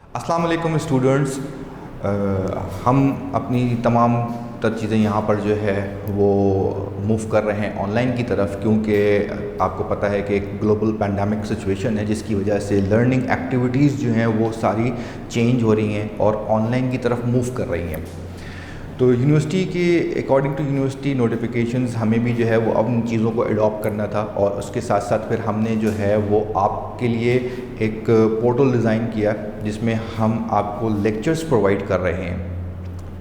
अस्सलाम वालेकुम स्टूडेंट्स। हम अपनी तमाम तर चीज़ें यहाँ पर जो है वो मूव कर रहे हैं ऑनलाइन की तरफ, क्योंकि आपको पता है कि एक ग्लोबल पैंडमिक सिचुएशन है जिसकी वजह से लर्निंग एक्टिविटीज़ जो हैं वो सारी चेंज हो रही हैं और ऑनलाइन की तरफ मूव कर रही हैं। तो यूनिवर्सिटी के अकॉर्डिंग टू यूनिवर्सिटी नोटिफिकेशंस हमें भी जो है वो अब इन चीज़ों को अडॉप्ट करना था, और उसके साथ साथ फिर हमने जो है वो आपके लिए एक पोर्टल डिज़ाइन किया जिसमें हम आपको लेक्चर्स प्रोवाइड कर रहे हैं,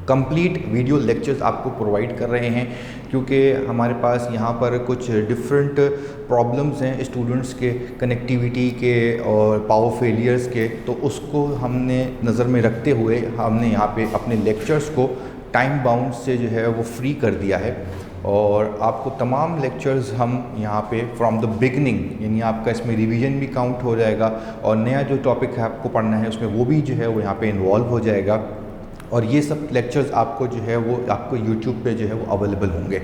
कंप्लीट वीडियो लेक्चर्स आपको प्रोवाइड कर रहे हैं, क्योंकि हमारे पास यहाँ पर कुछ डिफरेंट प्रॉब्लम्स हैं स्टूडेंट्स के, कनेक्टिविटी के और पावर फेलियर्स के। तो उसको हमने नज़र में रखते हुए हमने यहाँ पे अपने लेक्चर्स को टाइम बाउंड से जो है वो फ्री कर दिया है, और आपको तमाम लेक्चर्स हम यहाँ पे फ्रॉम द बिगनिंग, यानी आपका इसमें रिवीजन भी काउंट हो जाएगा और नया जो टॉपिक है आपको पढ़ना है उसमें वो भी जो है वो यहाँ पे इन्वॉल्व हो जाएगा, और ये सब लेक्चर्स आपको जो है वो आपको यूट्यूब पे जो है वो अवेलेबल होंगे।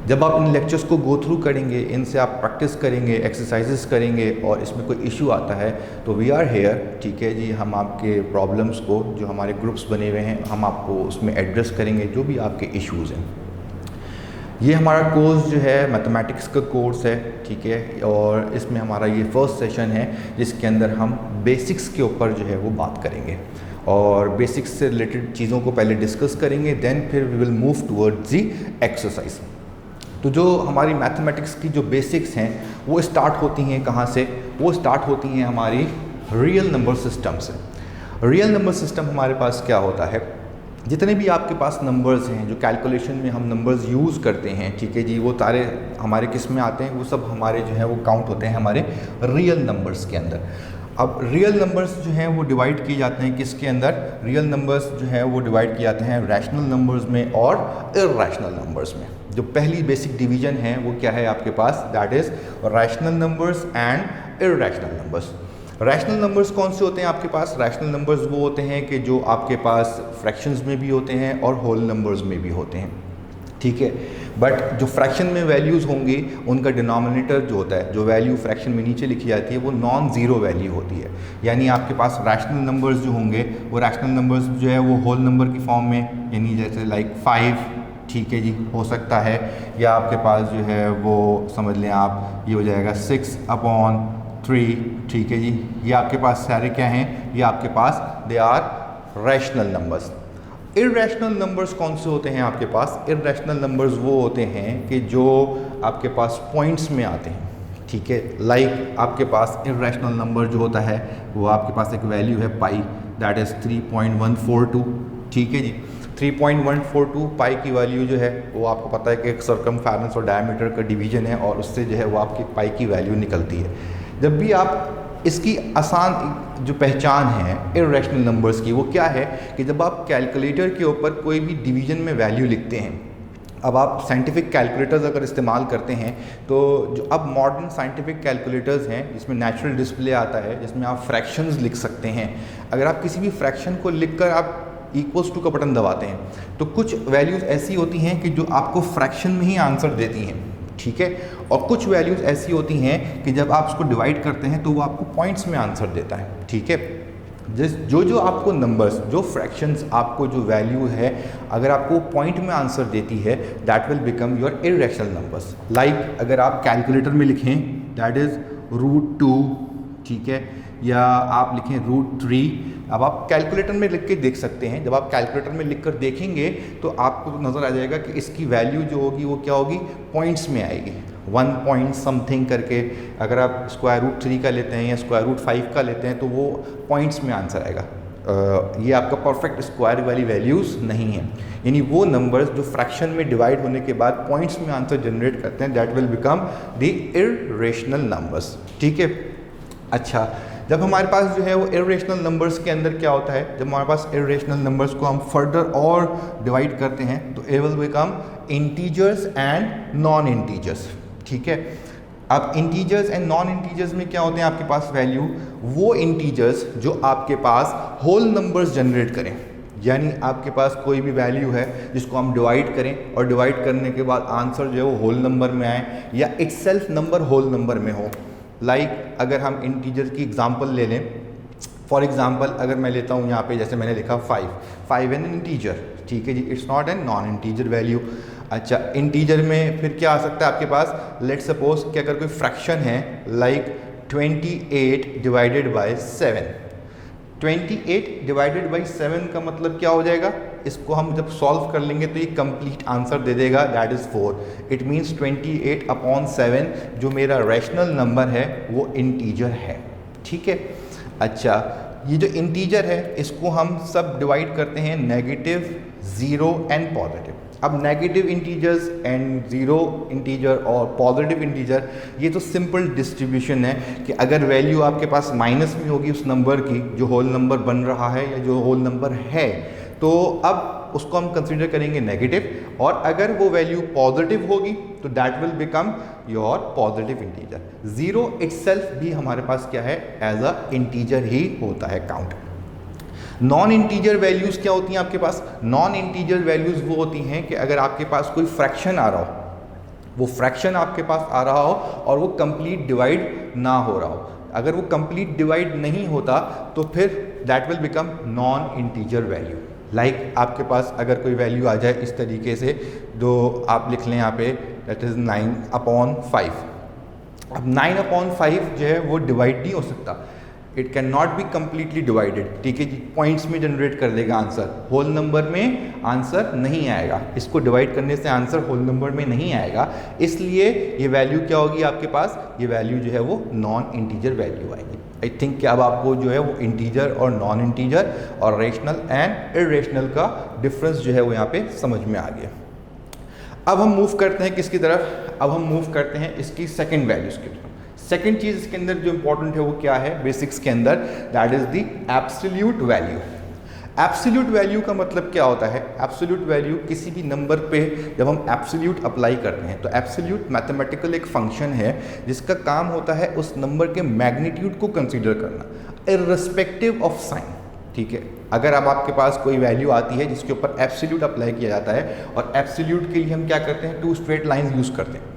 जब आप इन लेक्चर्स को गो थ्रू करेंगे, इनसे आप प्रैक्टिस करेंगे, एक्सरसाइजेस करेंगे, और इसमें कोई इशू आता है तो वी आर हेयर, ठीक है जी। हम आपके प्रॉब्लम्स को, जो हमारे ग्रुप्स बने हुए हैं, हम आपको उसमें एड्रेस करेंगे जो भी आपके इश्यूज़ हैं। ये हमारा कोर्स जो है मैथमेटिक्स का कोर्स है, ठीक है, और इसमें हमारा ये फर्स्ट सेशन है जिसके अंदर हम बेसिक्स के ऊपर जो है वो बात करेंगे, और बेसिक्स से रिलेटेड चीज़ों को पहले डिस्कस करेंगे, देन फिर we will move towards the exercise. तो जो हमारी मैथमेटिक्स की जो बेसिक्स हैं वो स्टार्ट होती हैं कहाँ से? वो स्टार्ट होती हैं हमारी रियल नंबर सिस्टम से। रियल नंबर सिस्टम हमारे पास क्या होता है? जितने भी आपके पास नंबर्स हैं, जो कैलकुलेशन में हम नंबर्स यूज़ करते हैं, ठीक है जी, वो सारे हमारे किस में आते हैं? वो सब हमारे जो है वो काउंट होते हैं हमारे रियल नंबर्स के अंदर। अब रियल नंबर्स जो हैं वो डिवाइड किए जाते हैं किसके अंदर? रियल नंबर्स जो हैं वो डिवाइड किए जाते हैं रैशनल नंबर्स में और इर्रेशनल नंबर्स में। जो पहली बेसिक डिवीजन है वो क्या है आपके पास? That is rational numbers and irrational numbers. Rational numbers कौन से होते हैं आपके पास? रैशनल नंबर्स वो होते हैं कि जो आपके पास फ्रैक्शंस में भी होते हैं और होल नंबर्स में भी होते हैं, ठीक है। बट जो फ्रैक्शन में वैल्यूज़ होंगी उनका डिनोमिनेटर जो होता है, जो वैल्यू फ्रैक्शन में नीचे लिखी जाती है, वो नॉन ज़ीरो वैल्यू होती है। यानी आपके पास रैशनल नंबर्स जो होंगे वो रैशनल नंबर्स जो है वो होल नंबर की फॉर्म में, यानी जैसे लाइक 5, ठीक है जी, हो सकता है, या आपके पास जो है वो समझ लें आप, ये हो जाएगा 6/3, ठीक है जी। ये आपके पास सारे क्या हैं? ये आपके पास they are rational numbers. Irrational numbers कौन से होते हैं आपके पास? इर्रेशनल नंबर्स वो होते हैं कि जो आपके पास पॉइंट्स में आते हैं, ठीक है। लाइक आपके पास इर्रेशनल नंबर जो होता है वो आपके पास एक वैल्यू है पाई, दैट इज़ 3.142, ठीक है जी। 3.142 पाई की वैल्यू जो है वो आपको पता है कि एक सर्कमफेरेंस और डायमीटर का डिवीजन है, और उससे जो है वो आपकी पाई की वैल्यू निकलती है। जब भी आप इसकी आसान जो पहचान है इर्रेशनल नंबर्स की, वो क्या है कि जब आप कैलकुलेटर के ऊपर कोई भी डिवीजन में वैल्यू लिखते हैं, अब आप साइंटिफिक कैलकुलेटर्स अगर इस्तेमाल करते हैं, तो जो अब मॉडर्न साइंटिफिक कैलकुलेटर्स हैं जिसमें नेचुरल डिस्प्ले आता है, जिसमें आप फ्रैक्शंस लिख सकते हैं। अगर आप किसी भी फ्रैक्शन को लिखकर आप इक्वल्स टू का बटन दबाते हैं, तो कुछ वैल्यूज़ ऐसी होती हैं कि जो आपको फ्रैक्शन में ही आंसर देती हैं, ठीक है, और कुछ वैल्यूज़ ऐसी होती हैं कि जब आप उसको डिवाइड करते हैं तो वो आपको पॉइंट्स में आंसर देता है, ठीक है। जो आपको नंबर्स, जो फ्रैक्शंस, आपको जो वैल्यू है, अगर आपको पॉइंट में आंसर देती है, that will become your irrational numbers. Like अगर आप कैलकुलेटर में लिखें दैट इज़ √2, ठीक है, या आप लिखें √3। अब आप कैलकुलेटर में लिख के देख सकते हैं। जब आप कैलकुलेटर में लिख कर देखेंगे तो आपको नज़र आ जाएगा कि इसकी वैल्यू जो होगी वो क्या होगी? पॉइंट्स में आएगी, 1 पॉइंट समथिंग करके। अगर आप √3 का लेते हैं या √5 का लेते हैं तो वो पॉइंट्स में आंसर आएगा। ये आपका परफेक्ट स्क्वायर वाली वैल्यूज़ नहीं है, यानी वो नंबर्स जो फ्रैक्शन में डिवाइड होने के बाद पॉइंट्स में आंसर जनरेट करते हैं, that will become the irrational numbers, ठीक है। अच्छा, जब हमारे पास जो है वो इर्रेशनल नंबर्स के अंदर क्या होता है? जब हमारे पास इर्रेशनल नंबर्स को हम फर्दर और डिवाइड करते हैं तो it will become integers and non integers, ठीक है। अब इंटीजर्स एंड नॉन इंटीजर्स में क्या होते हैं आपके पास वैल्यू? वो इंटीजर्स जो आपके पास होल नंबर्स जनरेट करें, यानी आपके पास कोई भी वैल्यू है जिसको हम डिवाइड करें और डिवाइड करने के बाद आंसर जो है वो होल नंबर में आए, या इटसेल्फ नंबर होल नंबर में हो। लाइक अगर हम इंटीजर की एग्जांपल ले लें, फॉर एग्जाम्पल अगर मैं लेता हूँ यहाँ पे, जैसे मैंने लिखा 5 एन इंटीजर, ठीक है जी, it's not an non integer value. अच्छा, इंटीजर में फिर क्या आ सकता है आपके पास, लेट्स सपोज कि अगर कोई फ्रैक्शन है like 28 divided by 7, 28 divided by 7 का मतलब क्या हो जाएगा, इसको हम जब सॉल्व कर लेंगे तो ये कंप्लीट आंसर दे देगा, that is 4। It means 28 upon 7 जो मेरा रैशनल नंबर है वो इंटीजर है, ठीक है। अच्छा, ये जो इंटीजर है इसको हम सब डिवाइड करते हैं नेगेटिव, ज़ीरो एंड पॉजिटिव। अब negative integers and zero integer और पॉजिटिव इंटीजर, ये तो सिंपल डिस्ट्रीब्यूशन है कि अगर वैल्यू आपके पास माइनस में होगी उस नंबर की जो होल नंबर बन रहा है या जो होल नंबर है, तो अब उसको हम कंसीडर करेंगे नेगेटिव, और अगर वो वैल्यू पॉजिटिव होगी तो that will become your positive integer. Zero itself भी हमारे पास क्या है, एज अ इंटीजर ही होता है, काउंट। नॉन इंटीजर वैल्यूज़ क्या होती हैं आपके पास, नॉन इंटीजर वैल्यूज़ वो होती हैं कि अगर आपके पास कोई फ्रैक्शन आ रहा हो, वो फ्रैक्शन आपके पास आ रहा हो और वो कंप्लीट डिवाइड ना हो रहा हो, अगर वो कंप्लीट डिवाइड नहीं होता तो फिर that will become non integer value. Like आपके पास अगर कोई वैल्यू आ जाए इस तरीके से, जो आप लिख लें यहाँ पे, दैट इज़ 9/5। अब 9/5 जो है वो डिवाइड नहीं हो सकता, it can not be completely divided, ठीक है जी, पॉइंट्स में जनरेट कर देगा आंसर, होल नंबर में आंसर नहीं आएगा, इसको डिवाइड करने से आंसर होल नंबर में नहीं आएगा, इसलिए ये वैल्यू क्या होगी आपके पास, ये वैल्यू जो है वो नॉन इंटीजर वैल्यू आएगी। आई थिंक कि अब आपको जो है वो इंटीजर और नॉन इंटीजर और रेशनल एंड इरेशनल का डिफरेंस जो है वो यहाँ पे समझ में आ गया। अब हम मूव करते हैं किसकी तरफ, अब हम मूव करते हैं इसकी सेकंड वैल्यूज़ की तरफ। सेकंड चीज़ इसके अंदर जो इंपॉर्टेंट है वो क्या है बेसिक्स के अंदर, that is the absolute value. Absolute value का मतलब क्या होता है, एब्सोल्यूट वैल्यू किसी भी नंबर पे जब हम एब्सोल्यूट अप्लाई करते हैं, तो एब्सोल्यूट मैथमेटिकल एक फंक्शन है जिसका काम होता है उस नंबर के मैग्नीट्यूड को कंसीडर करना इर्रिस्पेक्टिव ऑफ साइन, ठीक है। अगर अब आपके पास कोई वैल्यू आती है जिसके ऊपर एब्सोल्यूट अप्लाई किया जाता है, और एब्सोल्यूट के लिए हम क्या करते हैं, टू स्ट्रेट लाइंस यूज़ करते हैं।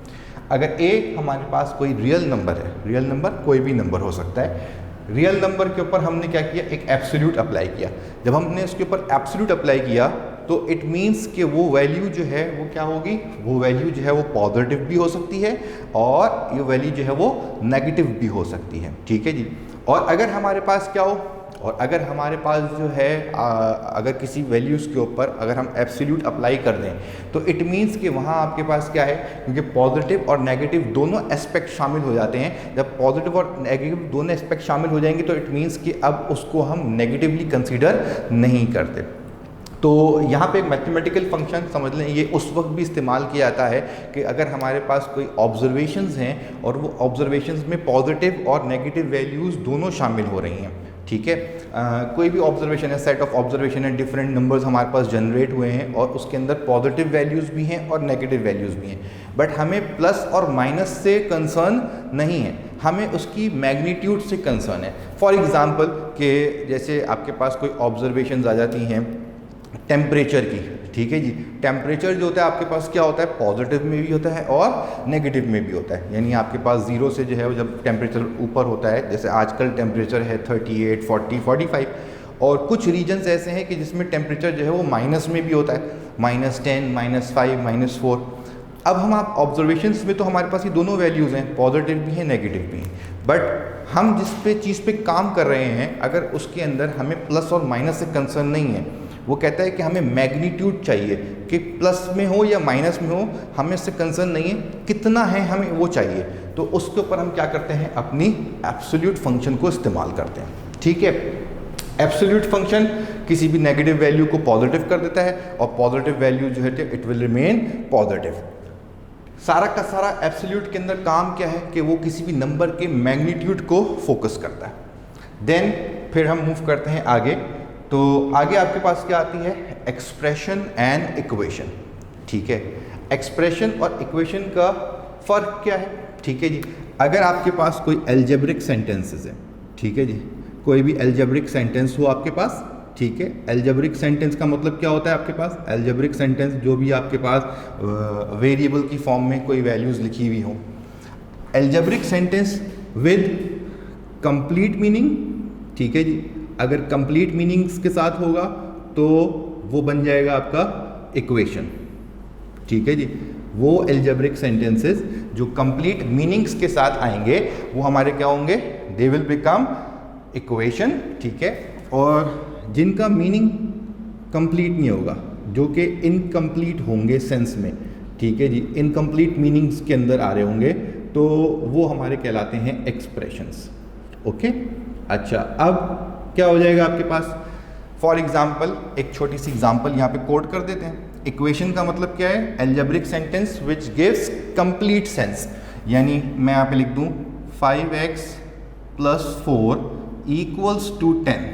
अगर ए हमारे पास कोई रियल नंबर है, रियल नंबर कोई भी नंबर हो सकता है, रियल नंबर के ऊपर हमने क्या किया, एक एब्सोल्यूट अप्लाई किया। जब हमने उसके ऊपर एब्सोल्यूट अप्लाई किया तो इट मीन्स कि वो वैल्यू जो है वो क्या होगी, वो वैल्यू जो है वो पॉजिटिव भी हो सकती है और ये वैल्यू जो है वो नेगेटिव भी हो सकती है, ठीक है जी। और अगर हमारे पास क्या हो, और अगर हमारे पास जो है अगर किसी वैल्यूज़ के ऊपर अगर हम एब्सोल्यूट अप्लाई कर दें तो इट मीन्स कि वहाँ आपके पास क्या है, क्योंकि पॉजिटिव और नेगेटिव दोनों एस्पेक्ट शामिल हो जाते हैं, जब पॉजिटिव और नेगेटिव दोनों एस्पेक्ट शामिल हो जाएंगे तो इट मीन्स कि अब उसको हम नेगेटिवली कंसीडर नहीं करते। तो यहाँ पे एक मैथमेटिकल फंक्शन समझ लें, ये उस वक्त भी इस्तेमाल किया जाता है कि अगर हमारे पास कोई ऑब्जर्वेशंस हैं और वो ऑब्जर्वेशंस में पॉजिटिव और नेगेटिव वैल्यूज़ दोनों शामिल हो रही हैं, ठीक है। कोई भी ऑब्जर्वेशन है, सेट ऑफ ऑब्जर्वेशन है, डिफरेंट नंबर्स हमारे पास जनरेट हुए हैं और उसके अंदर पॉजिटिव वैल्यूज़ भी हैं और नेगेटिव वैल्यूज़ भी हैं, बट हमें प्लस और माइनस से कंसर्न नहीं है, हमें उसकी मैग्नीट्यूड से कंसर्न है। फॉर एग्ज़ाम्पल कि जैसे आपके पास कोई ऑब्जर्वेशंस आ जाती हैं टेम्परेचर की, ठीक है जी, टेम्परेचर जो होता है आपके पास क्या होता है, पॉजिटिव में भी होता है और नेगेटिव में भी होता है, यानी आपके पास ज़ीरो से जो है वो जब टेम्परेचर ऊपर होता है, जैसे आजकल टेम्परेचर है 38, 40, 45, और कुछ रीजन्स ऐसे हैं कि जिसमें टेम्परेचर जो है वो माइनस में भी होता है, -10, -5, -4। अब हम आप ऑब्जर्वेशंस में तो हमारे पास ये दोनों वैल्यूज़ हैं, पॉजिटिव भी हैं नेगेटिव भी हैं, बट हम जिस पे चीज़ पे काम कर रहे हैं अगर उसके अंदर हमें प्लस और माइनस से कंसर्न नहीं है, वो कहता है कि हमें मैग्नीट्यूड चाहिए कि प्लस में हो या माइनस में हो, हमें इससे कंसर्न नहीं है, कितना है हमें वो चाहिए, तो उसके ऊपर हम क्या करते हैं, अपनी एब्सोल्यूट फंक्शन को इस्तेमाल करते हैं, ठीक है। एब्सोल्यूट फंक्शन किसी भी नेगेटिव वैल्यू को पॉजिटिव कर देता है और पॉजिटिव वैल्यू जो है इट विल रिमेन पॉजिटिव। सारा का सारा एब्सोल्यूट के अंदर काम क्या है कि वो किसी भी नंबर के मैग्नीट्यूड को फोकस करता है। देन फिर हम मूव करते हैं आगे, तो आगे आपके पास क्या आती है, एक्सप्रेशन एंड इक्वेशन, ठीक है। एक्सप्रेशन और इक्वेशन का फ़र्क क्या है, ठीक है जी। अगर आपके पास कोई एल्जेब्रिक सेंटेंसेस है, ठीक है जी, कोई भी एल्जेब्रिक सेंटेंस हो आपके पास, ठीक है। एल्जेब्रिक सेंटेंस का मतलब क्या होता है आपके पास, एल्जेब्रिक सेंटेंस जो भी आपके पास वेरिएबल की फॉर्म में कोई वैल्यूज़ लिखी हुई हो, algebraic sentence with complete meaning, ठीक है जी, अगर कंप्लीट मीनिंग्स के साथ होगा तो वो बन जाएगा आपका इक्वेशन। ठीक है जी, वो एल्जेब्रिक सेंटेंसेस जो कंप्लीट मीनिंग्स के साथ आएंगे वो हमारे क्या होंगे, दे विल बिकम इक्वेशन। ठीक है, और जिनका मीनिंग कंप्लीट नहीं होगा, जो कि इनकम्प्लीट होंगे सेंस में, ठीक है जी, इनकम्प्लीट मीनिंग्स के अंदर आ रहे होंगे, तो वो हमारे कहलाते हैं एक्सप्रेशंस। ओके, अच्छा, अब क्या हो जाएगा आपके पास, फॉर एग्जाम्पल एक छोटी सी एग्जाम्पल यहाँ पे कोड कर देते हैं। इक्वेशन का मतलब क्या है, algebraic sentence which gives complete sense, यानी मैं यहाँ पे लिख दूँ 5x + 4 = 10।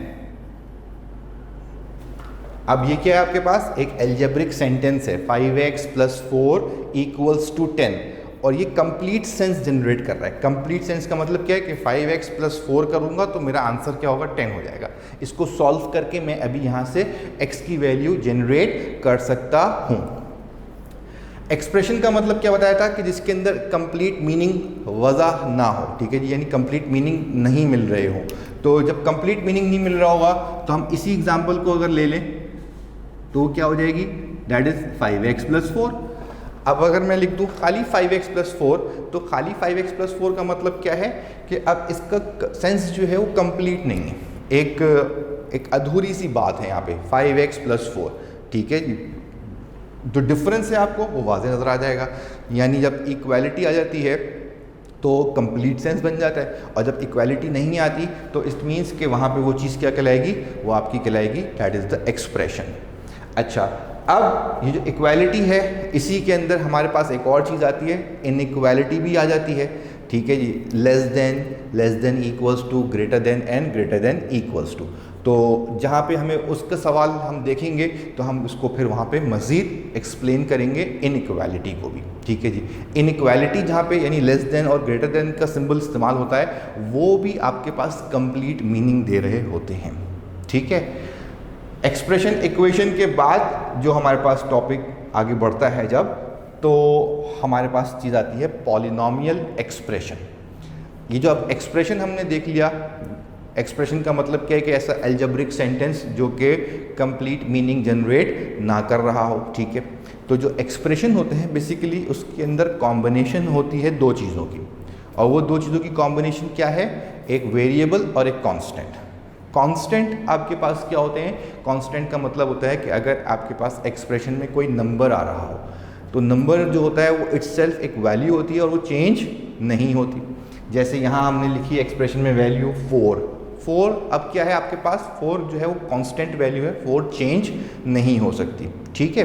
अब ये क्या है आपके पास, एक एल्जेब्रिक सेंटेंस है, 5x + 4 = 10, और ये कंप्लीट सेंस जनरेट कर रहा है। कंप्लीट सेंस का मतलब क्या है कि 5x + 4 करूंगा तो मेरा आंसर क्या होगा, 10 हो जाएगा। इसको सॉल्व करके मैं अभी यहाँ से x की वैल्यू जनरेट कर सकता हूँ। एक्सप्रेशन का मतलब क्या बताया था कि जिसके अंदर कंप्लीट मीनिंग वजह ना हो। ठीक है जी, यानी कंप्लीट मीनिंग नहीं मिल रहे हो। तो जब कंप्लीट मीनिंग नहीं मिल रहा होगा तो हम इसी एग्जाम्पल को अगर ले लें तो क्या हो जाएगी, दैट इज 5x + 4। अब अगर मैं लिख दूँ खाली 5x + 4, तो खाली 5x + 4 का मतलब क्या है कि अब इसका सेंस जो है वो कंप्लीट नहीं है, एक अधूरी सी बात है यहाँ पे, 5x + 4। ठीक है जी, जो डिफरेंस है आपको वो वाज़ेह नज़र आ जाएगा। यानी जब इक्वालिटी आ जाती है तो कंप्लीट सेंस बन जाता है, और जब इक्वालिटी नहीं आती तो इट मीन्स कि वहाँ पे वो चीज़ क्या कहलाएगी, वो आपकी कहलाएगी दैट इज़ द एक्सप्रेशन। अच्छा, अब ये जो इक्वालिटी है इसी के अंदर हमारे पास एक और चीज़ आती है, इनइक्वालिटी भी आ जाती है। ठीक है जी, less than equals to, greater than and greater than equals to. तो जहाँ पे हमें उसका सवाल हम देखेंगे तो हम उसको फिर वहाँ पे मज़ीद एक्सप्लेन करेंगे इनइक्वालिटी को भी। ठीक है जी, इनइक्वालिटी जहाँ पे यानी लेस देन और ग्रेटर देन का सिंबल इस्तेमाल होता है वो भी आपके पास कंप्लीट मीनिंग दे रहे होते हैं। ठीक है, एक्सप्रेशन इक्वेशन के बाद जो हमारे पास टॉपिक आगे बढ़ता है जब, तो हमारे पास चीज़ आती है पॉलिनोमियल एक्सप्रेशन। ये जो अब एक्सप्रेशन हमने देख लिया, एक्सप्रेशन का मतलब क्या है कि ऐसा एल्जेब्रिक सेंटेंस जो कि कंप्लीट मीनिंग जनरेट ना कर रहा हो। ठीक है, तो जो एक्सप्रेशन होते हैं बेसिकली उसके अंदर कॉम्बिनेशन होती है दो चीज़ों की, और वो दो चीज़ों की कॉम्बिनेशन क्या है, एक वेरिएबल और एक कांस्टेंट। कांस्टेंट आपके पास क्या होते हैं, कांस्टेंट का मतलब होता है कि अगर आपके पास एक्सप्रेशन में कोई नंबर आ रहा हो तो नंबर जो होता है वो इटसेल्फ एक वैल्यू होती है और वो चेंज नहीं होती। जैसे यहाँ हमने लिखी एक्सप्रेशन में वैल्यू 4, अब क्या है आपके पास, 4 जो है वो कांस्टेंट वैल्यू है, 4 चेंज नहीं हो सकती। ठीक है,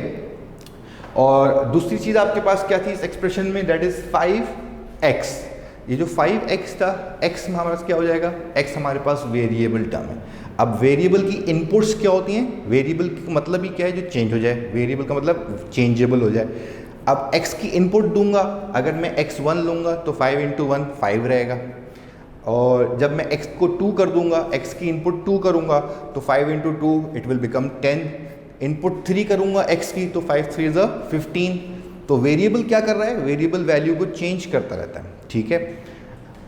और दूसरी चीज़ आपके पास क्या थी इस एक्सप्रेशन में, दैट इज़ 5x। ये जो 5x था, x में हमारे पास क्या हो जाएगा, x हमारे पास वेरिएबल टर्म है। अब वेरिएबल की इनपुट्स क्या होती हैं, वेरिएबल का मतलब ही क्या है, जो चेंज हो जाए, वेरिएबल का मतलब चेंजेबल हो जाए। अब x की इनपुट दूंगा, अगर मैं x1 लूँगा तो 5 × 1 5 रहेगा, और जब मैं x को 2 कर दूंगा, x की इनपुट 2 करूँगा तो 5 × 2 इट विल बिकम 10। इनपुट 3 करूँगा x की तो 5 × 3 = 15। तो वेरिएबल क्या कर रहा है, वेरिएबल वैल्यू को चेंज करता रहता है। ठीक है,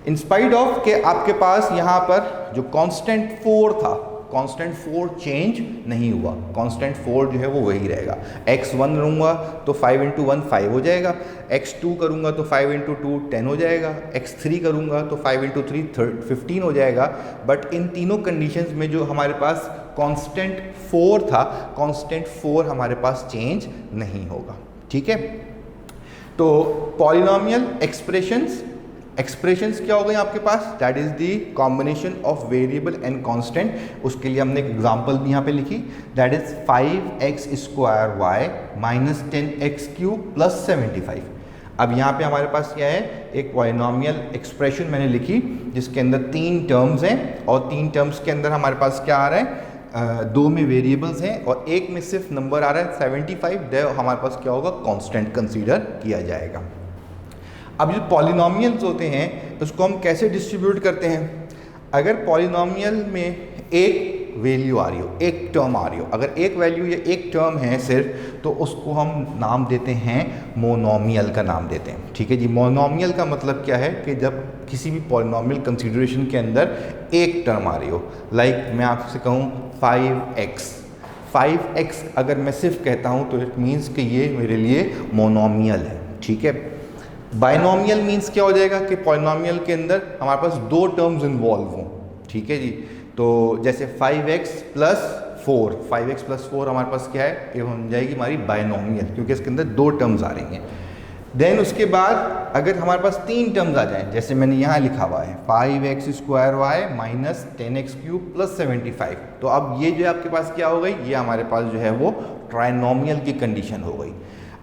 इंस्पाइट ऑफ के आपके पास यहाँ पर जो कांस्टेंट 4 था, कांस्टेंट 4 चेंज नहीं हुआ, कांस्टेंट 4 जो है वो वही रहेगा। x1 लूँगा तो 5 × 1 5 हो जाएगा, x2 करूँगा तो 5 × 2 10 हो जाएगा, x3 करूँगा तो 5 × 3 15 हो जाएगा। बट इन तीनों कंडीशंस में जो हमारे पास कांस्टेंट 4 था, कांस्टेंट 4 हमारे पास चेंज नहीं होगा। ठीक है, तो पॉलिनोमियल एक्सप्रेशंस क्या हो गए आपके पास, that is the combination of variable and constant. उसके लिए हमने एक एग्जांपल भी यहाँ पे लिखी, that is 5x² y - 10x³ + 75। अब यहाँ पे हमारे पास क्या है, एक पॉलिनोमियल एक्सप्रेशन मैंने लिखी जिसके अंदर 3 टर्म्स हैं, और 3 टर्म्स के अंदर हमारे पास क्या आ रहा है, 2 में वेरिएबल्स हैं और एक में सिर्फ नंबर आ रहा है 75। दे हमारे पास क्या होगा, कांस्टेंट कंसीडर किया जाएगा। अब जो पॉलिनोमियल्स होते हैं उसको हम कैसे डिस्ट्रीब्यूट करते हैं, अगर पॉलिनोमियल में एक वैल्यू आ रही हो, एक टर्म आ रही हो, अगर एक वैल्यू या एक टर्म है सिर्फ, तो उसको हम नाम देते हैं मोनोमियल का नाम देते हैं। ठीक है जी। मोनोमियल का मतलब क्या है कि जब किसी भी पॉलिनॉमियल कंसीडरेशन के अंदर एक टर्म आ रही हो। लाइक मैं आपसे कहूँ 5x अगर मैं सिर्फ कहता हूँ तो इट मीन्स कि ये मेरे लिए मोनोमियल है। ठीक है। बाइनोमियल मीन्स क्या हो जाएगा कि पॉलिनॉमियल के अंदर हमारे पास दो टर्म्स इन्वॉल्व हों। ठीक है जी। तो जैसे 5x प्लस 4 हमारे पास क्या है, ये बन जाएगी हमारी बाइनोमियल, क्योंकि इसके अंदर दो टर्म्स आ रही हैं। देन उसके बाद अगर हमारे पास तीन टर्म्स आ जाएं, जैसे मैंने यहाँ लिखा हुआ है 5x² माइनस 10x³ प्लस 75, तो अब ये जो है आपके पास क्या हो गई, ये हमारे पास जो है वो ट्राइनोमियल की कंडीशन हो गई।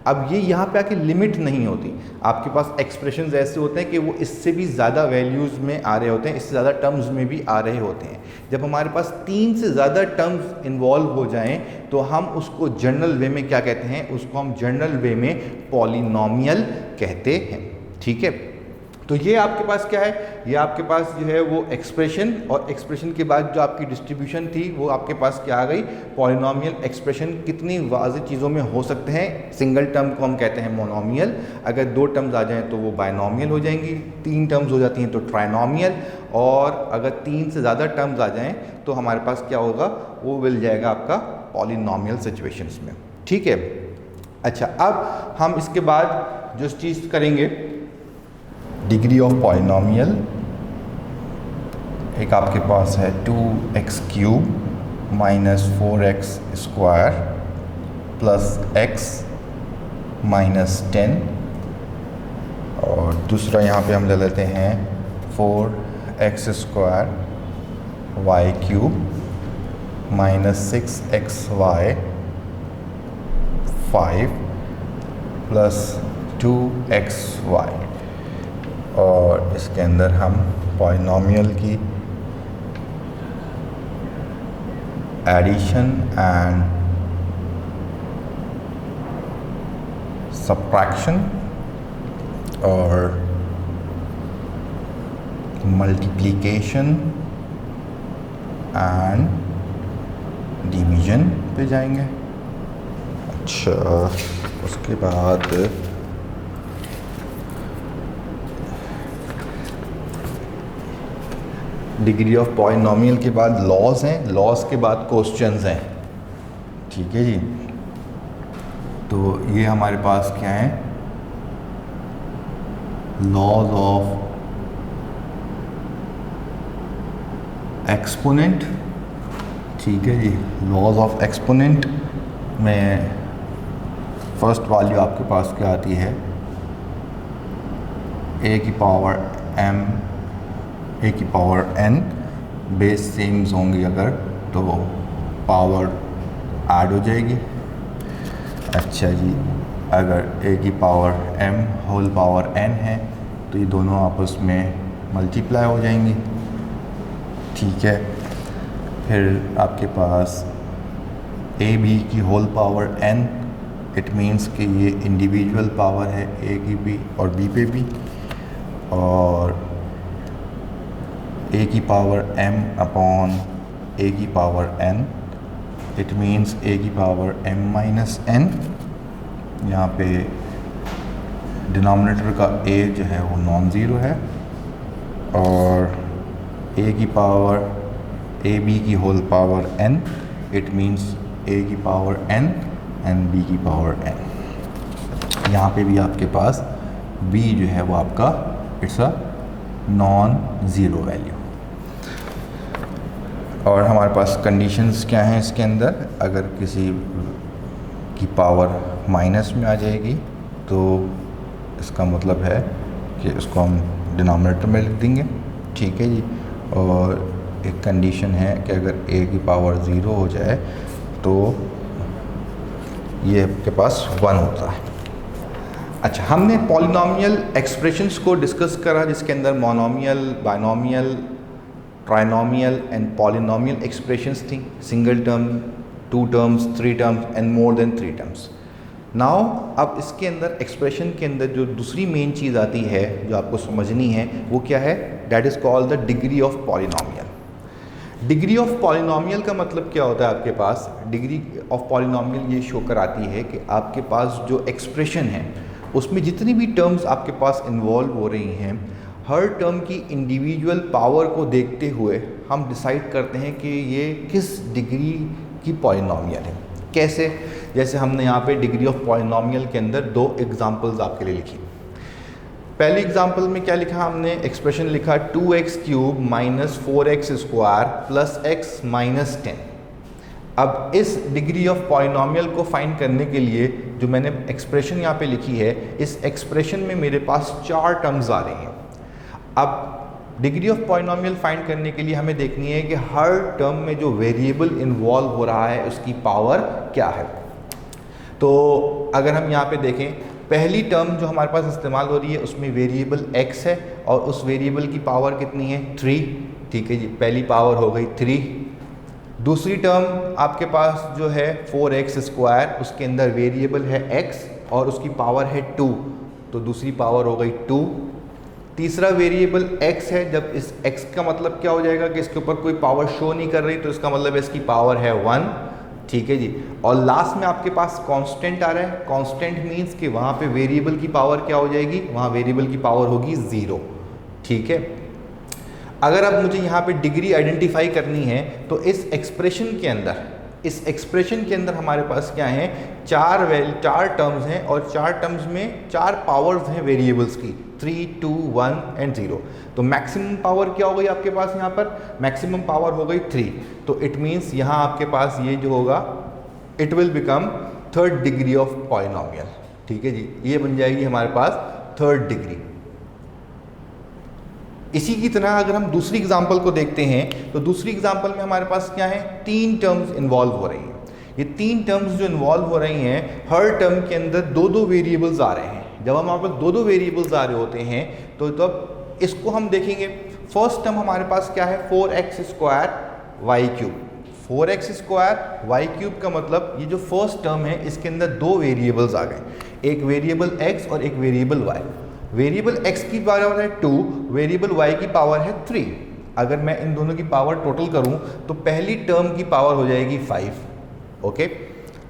अब ये यहाँ पे आके लिमिट नहीं होती, आपके पास एक्सप्रेशंस ऐसे होते हैं कि वो इससे भी ज़्यादा वैल्यूज़ में आ रहे होते हैं, इससे ज़्यादा टर्म्स में भी आ रहे होते हैं। जब हमारे पास 3 से ज़्यादा टर्म्स इन्वॉल्व हो जाएं तो हम उसको जनरल वे में क्या कहते हैं, उसको हम जनरल वे में पॉलिनॉमियल कहते हैं। ठीक है। तो ये आपके पास क्या है, ये आपके पास जो है वो एक्सप्रेशन, और एक्सप्रेशन के बाद जो आपकी डिस्ट्रीब्यूशन थी वो आपके पास क्या आ गई, पॉलिनॉमियल एक्सप्रेशन। कितनी वाज़ेह चीज़ों में हो सकते हैं, सिंगल टर्म को हम कहते हैं मोनोमियल, अगर दो टर्म्स आ जाएं तो वो बाइनोमियल हो जाएंगी, तीन टर्म्स हो जाती हैं तो ट्राइनोमियल, और अगर तीन से ज़्यादा टर्म्स आ जाएँ तो हमारे पास क्या होगा, वो मिल जाएगा आपका पॉलिनॉमियल सिचुएशंस में। ठीक है। अच्छा, अब हम इसके बाद जो चीज़ करेंगे, डिग्री ऑफ पॉलिनॉमियल, एक आपके पास है 2x³ minus 4x² plus x minus 10, और दूसरा यहाँ पे हम ले लेते हैं 4x² y³ minus 6xy 5 plus 2xy, और इसके अंदर हम पॉलिनॉमियल की एडिशन एंड सब्ट्रैक्शन और मल्टीप्लिकेशन एंड डिवीजन पे जाएंगे। अच्छा, उसके बाद डिग्री ऑफ पॉलिनॉमियल के बाद लॉज हैं, लॉज के बाद क्वेश्चंस हैं। ठीक है जी। तो ये हमारे पास क्या है, लॉज ऑफ एक्सपोनेंट। ठीक है जी। लॉज ऑफ एक्सपोनेंट में फर्स्ट वैल्यू आपके पास क्या आती है, a की पावर m a की पावर n, बेस सेम्स होंगी अगर तो पावर ऐड हो जाएगी। अच्छा जी, अगर a की power m whole power n है तो ये दोनों आपस में मल्टीप्लाई हो जाएंगी। ठीक है। फिर आपके पास a b की whole power n, it means कि ये इंडिविजुअल पावर है a की भी और b पे भी, और a की पावर m अपॉन a की power n, it means a की पावर m माइनस n। यहाँ पे डिनोमिनेटर का a जो है वो नॉन ज़ीरो है, और a की पावर ab की whole power n, it means a की पावर n एंड b की पावर n। यहाँ पे भी आपके पास b जो है वो आपका it's a non zero value. और हमारे पास कंडीशंस क्या हैं इसके अंदर, अगर किसी की पावर माइनस में आ जाएगी तो इसका मतलब है कि उसको हम डिनोमिनेटर में लिख देंगे। ठीक है जी। और एक कंडीशन है कि अगर a की पावर 0 हो जाए तो ये आपके पास 1 होता है। अच्छा, हमने पॉलिनॉमियल एक्सप्रेशंस को डिस्कस करा जिसके अंदर monomial, binomial, trinomial and polynomial expressions थी, single term, 2 terms, 3 terms and more than 3 terms. Now अब इसके अंदर एक्सप्रेशन के अंदर जो दूसरी मेन चीज़ आती है जो आपको समझनी है वो क्या है, that is called the degree of polynomial. Degree of polynomial का मतलब क्या होता है आपके पास? डिग्री ऑफ पॉलिनोमियल ये शो कराती है कि आपके पास जो एक्सप्रेशन है उसमें जितनी भी टर्म्स आपके पास इन्वॉल्व हो रही हैं, हर टर्म की इंडिविजुअल पावर को देखते हुए हम डिसाइड करते हैं कि ये किस डिग्री की पॉलिनोमियल है। कैसे? जैसे हमने यहाँ पे डिग्री ऑफ पॉलिनोमियल के अंदर दो एग्जांपल्स आपके लिए लिखी। पहली एग्जांपल में क्या लिखा हमने? एक्सप्रेशन लिखा 2x³ minus 4x square plus x minus 10। अब इस डिग्री ऑफ पॉलिनोमियल को फाइंड करने के लिए जो मैंने एक्सप्रेशन यहाँ पे लिखी है, इस एक्सप्रेशन में मेरे पास 4 टर्म्स आ रही हैं। अब डिग्री ऑफ पॉलिनोमियल फाइंड करने के लिए हमें देखनी है कि हर टर्म में जो वेरिएबल इन्वॉल्व हो रहा है उसकी पावर क्या है। तो अगर हम यहाँ पे देखें, पहली टर्म जो हमारे पास इस्तेमाल हो रही है उसमें वेरिएबल x है और उस वेरिएबल की पावर कितनी है? 3। ठीक है जी, पहली पावर हो गई 3। दूसरी टर्म आपके पास जो है 4x स्क्वायर, उसके अंदर वेरिएबल है x और उसकी पावर है 2, तो दूसरी पावर हो गई 2। तीसरा वेरिएबल x है, जब इस x का मतलब क्या हो जाएगा कि इसके ऊपर कोई पावर शो नहीं कर रही, तो इसका मतलब इसकी पावर है 1। ठीक है जी, और लास्ट में आपके पास कांस्टेंट आ रहा है। कांस्टेंट मींस कि वहाँ पे वेरिएबल की पावर क्या हो जाएगी? वहाँ वेरिएबल की पावर होगी 0। ठीक है, अगर अब मुझे यहाँ पे डिग्री आइडेंटिफाई करनी है तो इस एक्सप्रेशन के अंदर हमारे पास क्या है? 4 टर्म्स हैं और 4 टर्म्स में 4 पावर्स हैं वेरिएबल्स की, 3, 2, 1 एंड 0। तो मैक्सिमम पावर क्या हो गई आपके पास? यहाँ पर मैक्सिमम पावर हो गई 3। तो इट मीन्स यहाँ आपके पास ये जो होगा, it will become 3rd degree of polynomial. ठीक है जी, ये बन जाएगी हमारे पास 3rd डिग्री। इसी की तरह अगर हम दूसरी एग्जांपल को देखते हैं तो दूसरी एग्जांपल में हमारे पास क्या है? 3 टर्म्स इन्वॉल्व हो रही हैं। ये 3 टर्म्स जो इन्वॉल्व हो रही हैं, हर टर्म के अंदर 2-2 वेरिएबल्स आ रहे हैं। जब हमारे पास 2-2 वेरिएबल्स आ रहे होते हैं तो तब इसको हम देखेंगे। फर्स्ट टर्म हमारे पास क्या है? 4x square y³। 4x square y³ का मतलब ये जो फर्स्ट टर्म है इसके अंदर 2 वेरिएबल्स आ गए, एक वेरिएबल x और एक वेरिएबल y। वेरिएबल x की पावर है 2, वेरिएबल y की पावर है 3। अगर मैं इन दोनों की पावर टोटल करूं तो पहली टर्म की पावर हो जाएगी 5। ओके,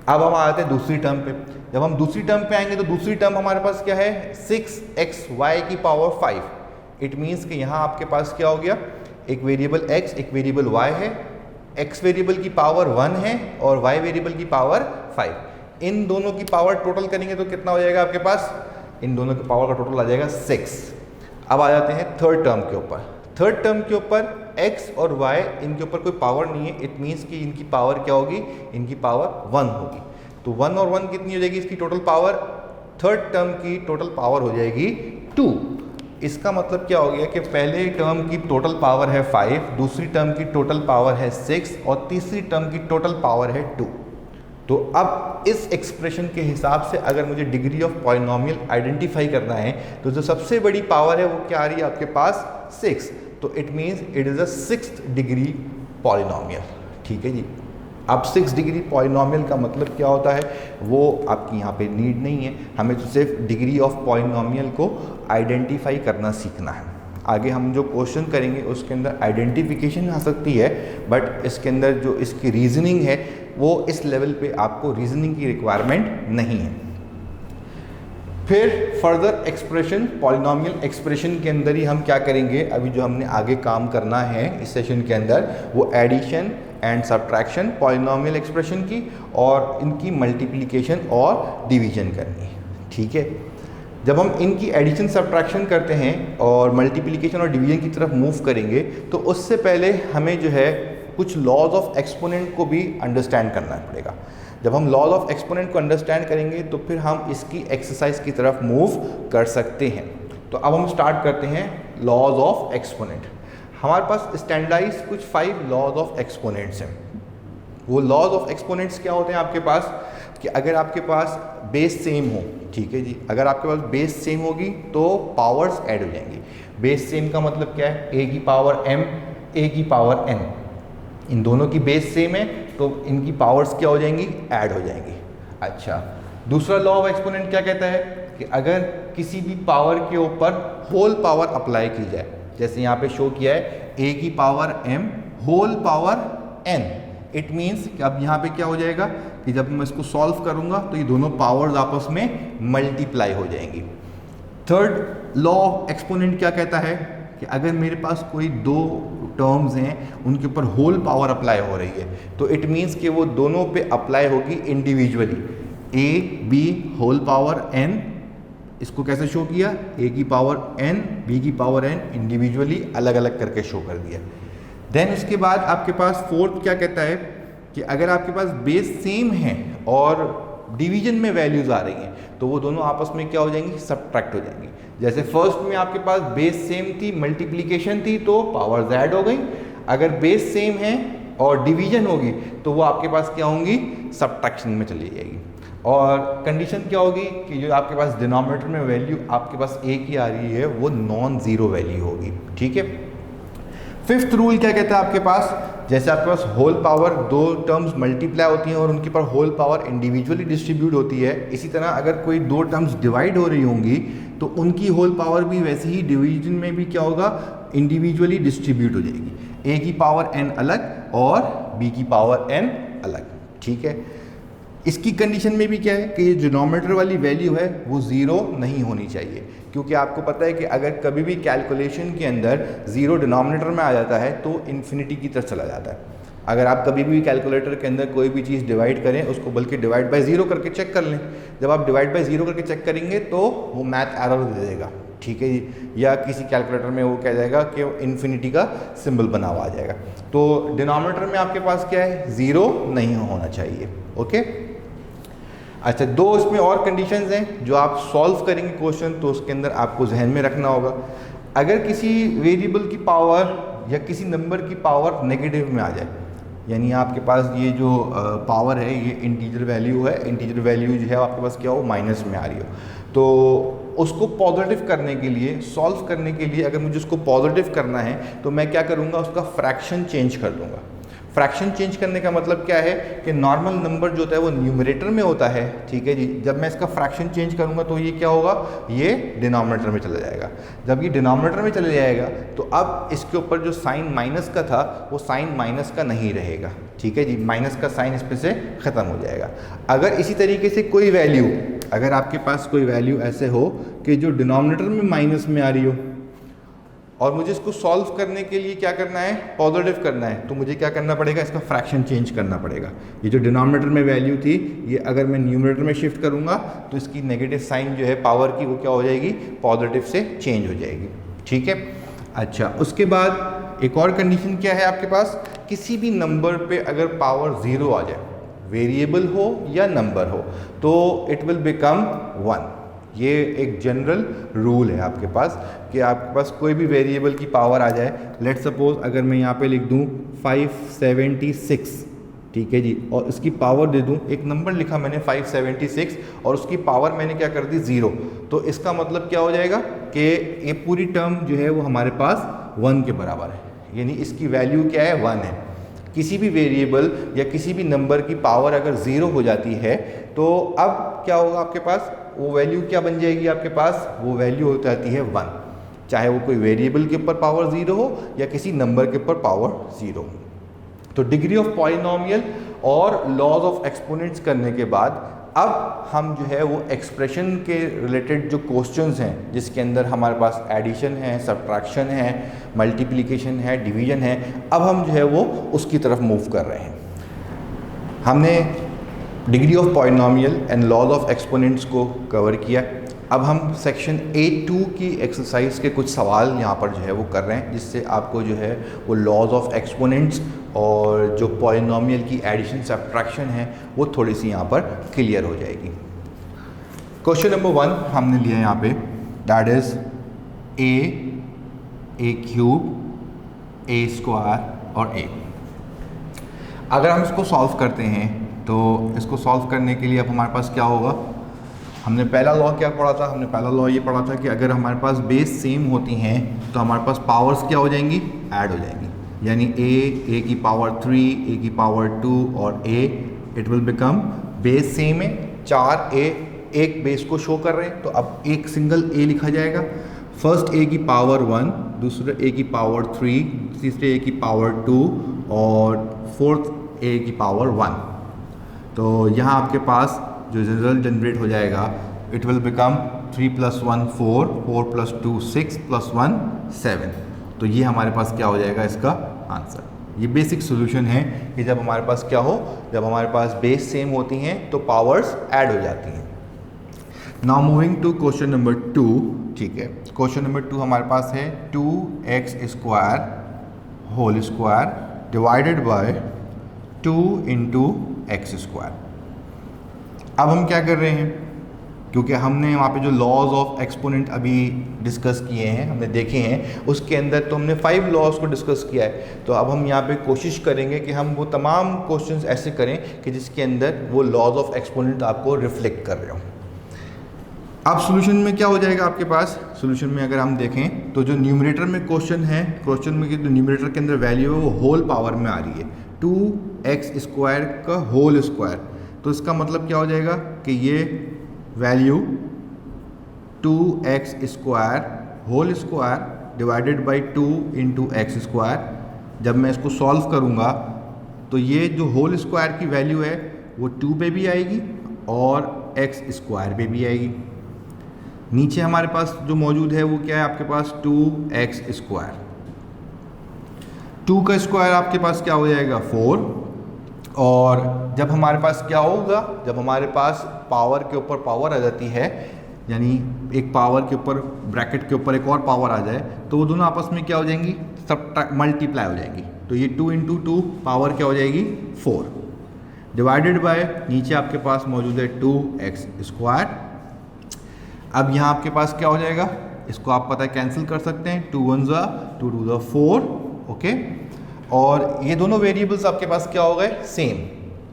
अब हम आते हैं दूसरी टर्म पे। जब हम दूसरी टर्म पे आएंगे तो दूसरी टर्म हमारे पास क्या है? 6xy की पावर 5। इट मीन्स कि यहाँ आपके पास क्या हो गया? एक वेरिएबल x, एक वेरिएबल y है। x वेरिएबल की पावर 1 है और y वेरिएबल की पावर 5। इन दोनों की पावर टोटल करेंगे तो कितना हो जाएगा आपके पास? इन दोनों की पावर का टोटल आ जाएगा 6। अब आ जाते हैं थर्ड टर्म के ऊपर। थर्ड टर्म के ऊपर x और y, इनके ऊपर कोई पावर नहीं है। इट मीन्स कि इनकी पावर क्या होगी? इनकी पावर 1 होगी। तो 1 और 1 कितनी हो जाएगी इसकी टोटल पावर? थर्ड टर्म की टोटल पावर हो जाएगी 2। इसका मतलब क्या हो गया कि पहले टर्म की टोटल पावर है 5, दूसरी टर्म की टोटल पावर है 6 और तीसरी टर्म की टोटल पावर है 2। तो अब इस एक्सप्रेशन के हिसाब से अगर मुझे डिग्री ऑफ पॉलिनोमियल आइडेंटिफाई करना है तो जो सबसे बड़ी पावर है वो क्या आ रही है आपके पास? 6। तो it means it is a 6th degree polynomial. ठीक है जी, अब 6 डिग्री पॉलिनोमियल का मतलब क्या होता है वो आपकी यहाँ पे नीड नहीं है। हमें तो सिर्फ डिग्री ऑफ पॉलिनोमियल को आइडेंटिफाई करना सीखना है। आगे हम जो क्वेश्चन करेंगे उसके अंदर आइडेंटिफिकेशन आ सकती है, बट इसके अंदर जो इसकी रीजनिंग है वो इस लेवल पे आपको रीजनिंग की रिक्वायरमेंट नहीं है। फिर फर्दर एक्सप्रेशन, पॉलिनोमियल एक्सप्रेशन के अंदर ही हम क्या करेंगे, अभी जो हमने आगे काम करना है इस सेशन के अंदर वो addition and subtraction polynomial expression की और इनकी मल्टीप्लिकेशन और डिवीजन करनी है। ठीक है, जब हम इनकी एडिशन सब्ट्रैक्शन करते हैं और मल्टीप्लिकेशन और डिवीजन की तरफ मूव करेंगे तो उससे पहले हमें जो है कुछ लॉज ऑफ एक्सपोनेंट को भी अंडरस्टैंड करना पड़ेगा। जब हम लॉज ऑफ एक्सपोनेंट को अंडरस्टैंड करेंगे तो फिर हम इसकी एक्सरसाइज की तरफ मूव कर सकते हैं। तो अब हम स्टार्ट करते हैं लॉज ऑफ एक्सपोनेंट। हमारे पास स्टैंडर्डाइज कुछ 5 लॉज ऑफ एक्सपोनेंट्स हैं। वो लॉज ऑफ एक्सपोनेंट्स क्या होते हैं आपके पास कि अगर आपके पास बेस सेम हो, ठीक है जी, अगर आपके पास बेस सेम होगी तो पावर्स ऐड हो जाएंगी। बेस सेम का मतलब क्या है? a की पावर m, a की पावर n। इन दोनों की बेस सेम है तो इनकी पावर्स क्या हो जाएंगी? ऐड हो जाएंगी। अच्छा, दूसरा लॉ ऑफ एक्सपोनेंट क्या कहता है कि अगर किसी भी पावर के ऊपर होल पावर अप्लाई की जाए, जैसे यहाँ पे शो किया है a की power m whole power n। It means कि अब यहाँ पे क्या हो जाएगा कि जब मैं इसको सॉल्व करूँगा तो ये दोनों पावर्स आपस में मल्टीप्लाई हो जाएंगी। थर्ड लॉ ऑफ एक्सपोनेंट क्या कहता है कि अगर मेरे पास कोई दो टर्म्स हैं उनके ऊपर होल पावर अप्लाई हो रही है तो इट मीन्स कि वो दोनों पे अप्लाई होगी individually. A B whole power n, इसको कैसे शो किया, a की पावर n b की पावर n इंडिविजुअली अलग अलग करके शो कर दिया। देन उसके बाद आपके पास फोर्थ क्या कहता है कि अगर आपके पास बेस सेम है और डिवीजन में वैल्यूज आ रही हैं तो वो दोनों आपस में क्या हो जाएंगी, सब्ट्रैक्ट हो जाएंगी। जैसे फर्स्ट में आपके पास बेस सेम थी, मल्टीप्लिकेशन थी तो पावर्स ऐड हो गई। अगर बेस सेम है और डिवीजन होगी तो वो आपके पास क्या होंगी, सब्ट्रैक्शन में चली जाएगी। और कंडीशन क्या होगी कि जो आपके पास डिनोमिनेटर में वैल्यू आपके पास a की आ रही है वो नॉन ज़ीरो वैल्यू होगी। ठीक है। फिफ्थ रूल क्या कहता है आपके पास, जैसे आपके पास होल पावर दो टर्म्स मल्टीप्लाई होती हैं और उनके पर होल पावर इंडिविजुअली डिस्ट्रीब्यूट होती है, इसी तरह अगर कोई दो टर्म्स डिवाइड हो रही होंगी तो उनकी होल पावर भी वैसे ही डिवीजन में भी क्या होगा, इंडिविजुअली डिस्ट्रीब्यूट हो जाएगी। a की पावर n अलग और b की पावर n अलग। ठीक है। इसकी कंडीशन में भी क्या है कि ये डिनोमिनेटर वाली वैल्यू है वो ज़ीरो नहीं होनी चाहिए, क्योंकि आपको पता है कि अगर कभी भी कैलकुलेशन के अंदर ज़ीरो डिनोमिनेटर में आ जाता है तो इन्फिनिटी की तरफ चला जाता है। अगर आप कभी भी कैलकुलेटर के अंदर कोई भी चीज़ डिवाइड करें उसको बल्कि डिवाइड बाय ज़ीरो करके चेक कर लें, जब आप डिवाइड बाय ज़ीरो करके चेक करेंगे तो वो मैथ एरर दे देगा। ठीक है जी, या किसी कैलकुलेटर में वो कह जाएगा कि इन्फिनिटी का सिंबल बना हुआ आ जाएगा। तो डिनोमिनेटर में आपके पास क्या है, ज़ीरो नहीं होना चाहिए। ओके। अच्छा, दो इसमें और कंडीशंस हैं जो आप सॉल्व करेंगे क्वेश्चन तो उसके अंदर आपको जहन में रखना होगा। अगर किसी वेरिएबल की पावर या किसी नंबर की पावर नेगेटिव में आ जाए, यानी आपके पास ये जो पावर है ये इंटीजर वैल्यू है, इंटीजर वैल्यू जो है आपके पास क्या हो, माइनस में आ रही हो, तो उसको पॉजिटिव करने के लिए, सॉल्व करने के लिए अगर मुझे उसको पॉजिटिव करना है तो मैं क्या करूँगा, उसका फ्रैक्शन चेंज कर दूँगा। फ्रैक्शन चेंज करने का मतलब क्या है कि नॉर्मल नंबर जो होता है वो न्यूमरेटर में होता है। ठीक है जी, जब मैं इसका फ्रैक्शन चेंज करूंगा तो ये क्या होगा, ये डिनोमिनेटर में चला जाएगा। जब ये डिनोमिनेटर में चले जाएगा तो अब इसके ऊपर जो साइन माइनस का था वो साइन माइनस का नहीं रहेगा। ठीक है जी, माइनस का साइन इस पे से ख़त्म हो जाएगा। अगर इसी तरीके से कोई वैल्यू, अगर आपके पास कोई वैल्यू ऐसे हो कि जो डिनोमिनेटर में माइनस में आ रही हो और मुझे इसको सॉल्व करने के लिए क्या करना है, पॉजिटिव करना है, तो मुझे क्या करना पड़ेगा, इसका फ्रैक्शन चेंज करना पड़ेगा। ये जो डिनोमिनेटर में वैल्यू थी ये अगर मैं न्यूमरेटर में शिफ्ट करूंगा तो इसकी नेगेटिव साइन जो है पावर की वो क्या हो जाएगी, पॉजिटिव से चेंज हो जाएगी। ठीक है। अच्छा, उसके बाद एक और कंडीशन क्या है आपके पास, किसी भी नंबर पे अगर पावर ज़ीरो आ जाए, वेरिएबल हो या नंबर हो, तो इट विल बिकम वन। ये एक जनरल रूल है आपके पास कि आपके पास कोई भी वेरिएबल की पावर आ जाए, लेट सपोज अगर मैं यहाँ पे लिख दूँ 576, ठीक है जी, और इसकी पावर दे दूँ, एक नंबर लिखा मैंने 576 और उसकी पावर मैंने क्या कर दी, ज़ीरो, तो इसका मतलब क्या हो जाएगा कि ये पूरी टर्म जो है वो हमारे पास 1 के बराबर है, यानी इसकी वैल्यू क्या है, 1 है। किसी भी वेरिएबल या किसी भी नंबर की पावर अगर ज़ीरो हो जाती है तो अब क्या होगा आपके पास, वो वैल्यू क्या बन जाएगी आपके पास, वो वैल्यू हो जाती है 1, चाहे वो कोई वेरिएबल के ऊपर पावर ज़ीरो हो या किसी नंबर के ऊपर पावर ज़ीरो हो। तो डिग्री ऑफ पॉलिनोमियल और लॉज ऑफ एक्सपोनेंट्स करने के बाद अब हम जो है वो एक्सप्रेशन के रिलेटेड जो क्वेश्चंस हैं जिसके अंदर हमारे पास एडिशन है, सब्ट्रैक्शन है, मल्टीप्लिकेशन है, डिवीजन है, अब हम जो है वो उसकी तरफ मूव कर रहे हैं। हमने degree of polynomial and laws of exponents को कवर किया। अब हम सेक्शन A2 की एक्सरसाइज के कुछ सवाल यहाँ पर जो है वो कर रहे हैं, जिससे आपको जो है वो लॉज ऑफ एक्सपोनेंट्स और जो पॉलिनोमियल की एडिशन सब्ट्रैक्शन है वो थोड़ी सी यहाँ पर क्लियर हो जाएगी। क्वेश्चन नंबर 1 हमने लिया यहाँ पे, that is a cube, a square और a। अगर हम इसको सॉल्व करते हैं तो इसको सॉल्व करने के लिए अब हमारे पास क्या होगा, हमने पहला लॉ क्या पढ़ा था, हमने पहला लॉ ये पढ़ा था कि अगर हमारे पास बेस सेम होती हैं तो हमारे पास पावर्स क्या हो जाएंगी, ऐड हो जाएंगी, यानी a की पावर 3, a की पावर 2 और a, it will become, base same है, 4a एक बेस को शो कर रहे हैं तो अब एक सिंगल a लिखा जाएगा। फर्स्ट a की पावर 1, दूसरे a की पावर 3, तीसरे a की पावर 2 और फोर्थ ए की पावर 1। तो यहाँ आपके पास जो रिजल्ट जनरेट हो जाएगा, इट विल बिकम 3 + 1 4, 4 + 2 6 + 1 7। तो ये हमारे पास क्या हो जाएगा इसका आंसर। ये बेसिक सॉल्यूशन है कि जब हमारे पास क्या हो, जब हमारे पास बेस सेम होती हैं तो पावर्स ऐड हो जाती हैं। Now moving to question number 2। ठीक है, क्वेश्चन नंबर 2 हमारे पास है 2x² whole square divided bye 2 × x²। अब हम क्या कर रहे हैं, क्योंकि हमने वहाँ पे जो लॉज ऑफ एक्सपोनेंट अभी डिस्कस किए हैं, हमने देखे हैं, उसके अंदर तो हमने 5 लॉज को डिस्कस किया है। तो अब हम यहाँ पे कोशिश करेंगे कि हम वो तमाम क्वेश्चंस ऐसे करें कि जिसके अंदर वो लॉज ऑफ एक्सपोनेंट आपको रिफ्लेक्ट कर रहे हो। अब सॉल्यूशन में क्या हो जाएगा आपके पास, सॉल्यूशन में अगर हम देखें तो जो न्यूमरेटर में क्वेश्चन है, क्वेश्चन में जो न्यूमरेटर के अंदर वैल्यू है वो होल पावर में आ रही है, 2x² का होल स्क्वायर। तो इसका मतलब क्या हो जाएगा कि ये value 2x² whole square divided by 2 × x², जब मैं इसको सॉल्व करूँगा तो ये जो होल स्क्वायर की वैल्यू है वो 2 पे भी आएगी और x² पे भी आएगी। नीचे हमारे पास जो मौजूद है वो क्या है आपके पास 2x²। 2 का स्क्वायर आपके पास क्या हो जाएगा 4। और जब हमारे पास क्या होगा, जब हमारे पास पावर के ऊपर पावर आ जाती है, यानी एक पावर के ऊपर ब्रैकेट के ऊपर एक और पावर आ जाए, तो वो दोनों आपस में क्या हो जाएंगी, सब मल्टीप्लाई हो जाएंगी। तो ये 2 × 2 पावर क्या हो जाएगी 4 डिवाइडेड बाय नीचे आपके पास मौजूद है 2x²। अब यहाँ आपके पास क्या हो जाएगा, इसको आप पता है कैंसिल कर सकते हैं, 2 × 1 = 2, 2 = 4। ओके, और ये दोनों वेरिएबल्स आपके पास क्या हो गए सेम।